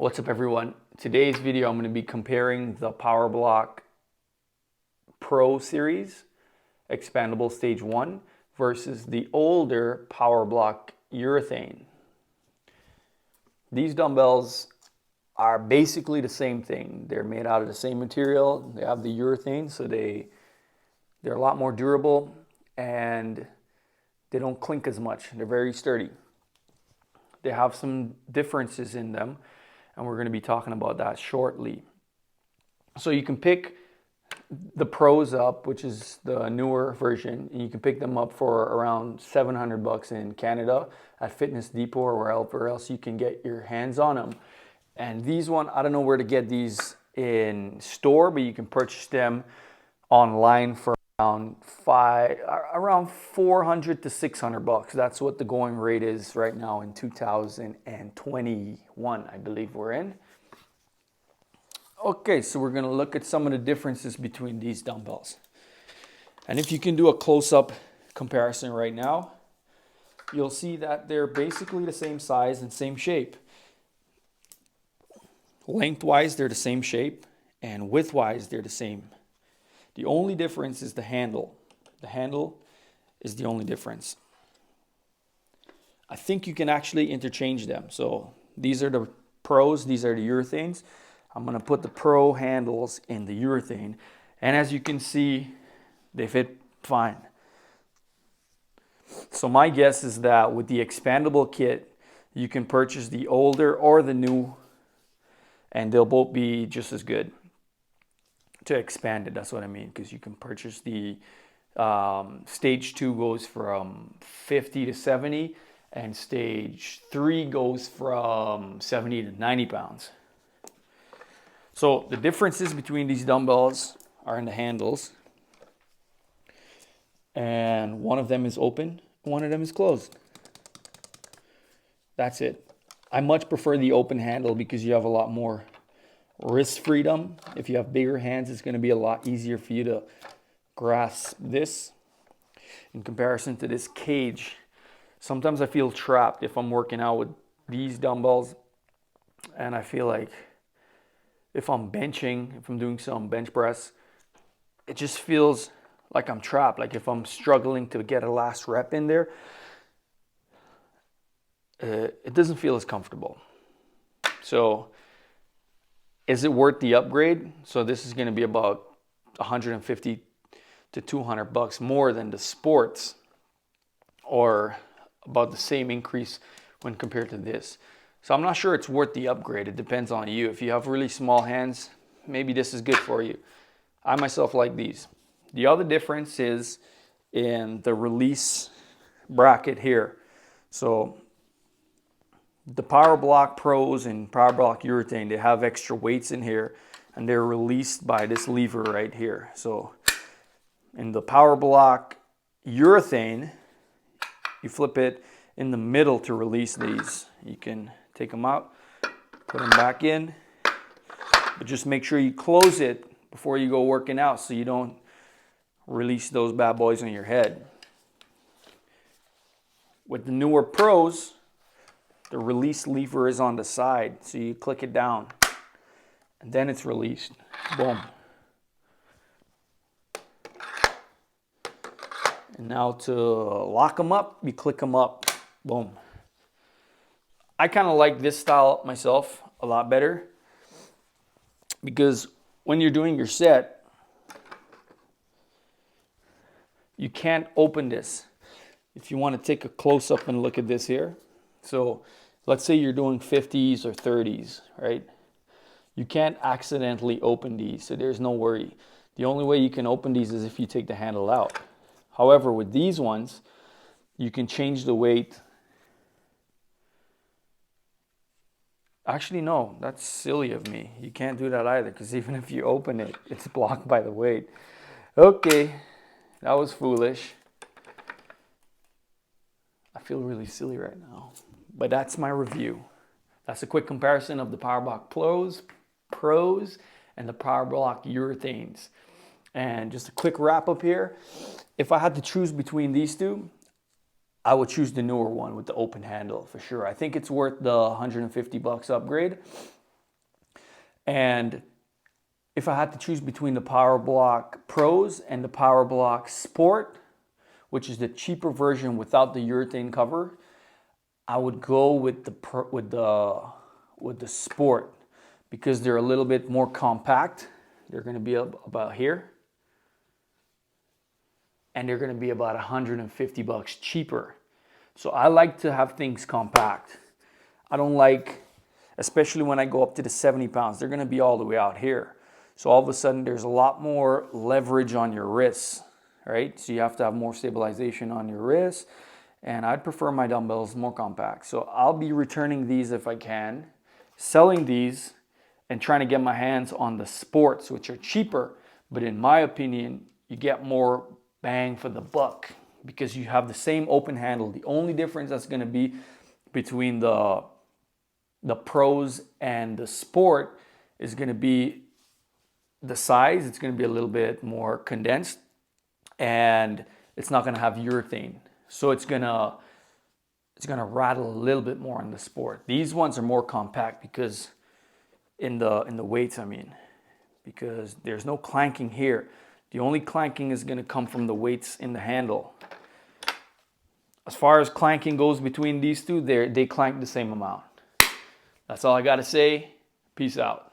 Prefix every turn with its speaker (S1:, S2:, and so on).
S1: What's up everyone? Today's video I'm going to be comparing the Powerblock Pro series expandable stage 1 versus the older Powerblock Urethane. These dumbbells are basically the same thing. They're made out of the same material. They have the urethane, so they're a lot more durable and they don't clink as much. They're very sturdy. They have some differences in them, and we're going to be talking about that shortly. So you can pick the Pros up, which is the newer version, and you can pick them up for around $700 in Canada at Fitness Depot or wherever else you can get your hands on them. And these one, I don't know where to get these in store, but you can purchase them online for around $400 to $600. That's what the going rate is right now in 2021, I believe we're in. Okay, so we're going to look at some of the differences between these dumbbells. And if you can do a close-up comparison right now, you'll see that they're basically the same size and same shape. Lengthwise, they're the same shape, and widthwise, they're the same. The only difference is the handle. The handle is the only difference. I think you can actually interchange them. So these are the Pros, these are the Urethanes. I'm going to put the Pro handles in the Urethane, and as you can see, they fit fine. So my guess is that with the expandable kit, you can purchase the older or the new, and they'll both be just as good. To expand it, that's what I mean, because you can purchase the stage 2 goes from 50 to 70, and stage 3 goes from 70 to 90 pounds. So the differences between these dumbbells are in the handles, and one of them is open, one of them is closed. That's it. I much prefer the open handle because you have a lot more wrist freedom. If you have bigger hands, it's going to be a lot easier for you to grasp this in comparison to this cage. Sometimes I feel trapped if I'm working out with these dumbbells, and I feel like if I'm benching, if I'm doing some bench press, it just feels like I'm trapped. Like if I'm struggling to get a last rep in there, it doesn't feel as comfortable. So is it worth the upgrade? So this is going to be about $150 to $200 more than the sports, or about the same increase when compared to this. So I'm not sure it's worth the upgrade. It depends on you. If you have really small hands, maybe this is good for you. I myself like these. The other difference is in the release bracket here. So the Powerblock Pros and Powerblock Urethane, they have extra weights in here, and they're released by this lever right here. So in the Powerblock Urethane, you flip it in the middle to release these. You can take them out, put them back in, but just make sure you close it before you go working out so you don't release those bad boys on your head. With the newer Pros, the release lever is on the side, so you click it down, and then it's released. Boom. And now to lock them up, you click them up. Boom. I kind of like this style myself a lot better, because when you're doing your set, you can't open this. If you want to take a close-up and look at this here, so let's say you're doing 50s or 30s, right? You can't accidentally open these, so there's no worry. The only way you can open these is if you take the handle out. However, with these ones, you can change the weight. Actually, no, that's silly of me. You can't do that either, because even if you open it, it's blocked by the weight. Okay, that was foolish. I feel really silly right now. But that's my review. That's a quick comparison of the Powerblock Pros and the Powerblock Urethanes. And just a quick wrap up here. If I had to choose between these two, I would choose the newer one with the open handle for sure. I think it's worth the $150 upgrade. And if I had to choose between the Powerblock Pros and the Powerblock Sport, which is the cheaper version without the urethane cover, I would go with the Sport, because they're a little bit more compact. They're going to be about here, and they're going to be about $150 cheaper. So I like to have things compact. I don't like, especially when I go up to the 70 pounds, they're going to be all the way out here. So all of a sudden there's a lot more leverage on your wrists, right? So you have to have more stabilization on your wrists, and I'd prefer my dumbbells more compact. So I'll be returning these if I can, selling these, and trying to get my hands on the Sports, which are cheaper, but in my opinion, you get more bang for the buck because you have the same open handle. The only difference that's going to be between the Pros and the Sport is going to be the size. It's going to be a little bit more condensed, and it's not going to have urethane. So it's going to rattle a little bit more on the Sport. These ones are more compact because in the weights, I mean, because there's no clanking here. The only clanking is going to come from the weights in the handle. As far as clanking goes between these two, they clank the same amount. That's all I got to say. Peace out.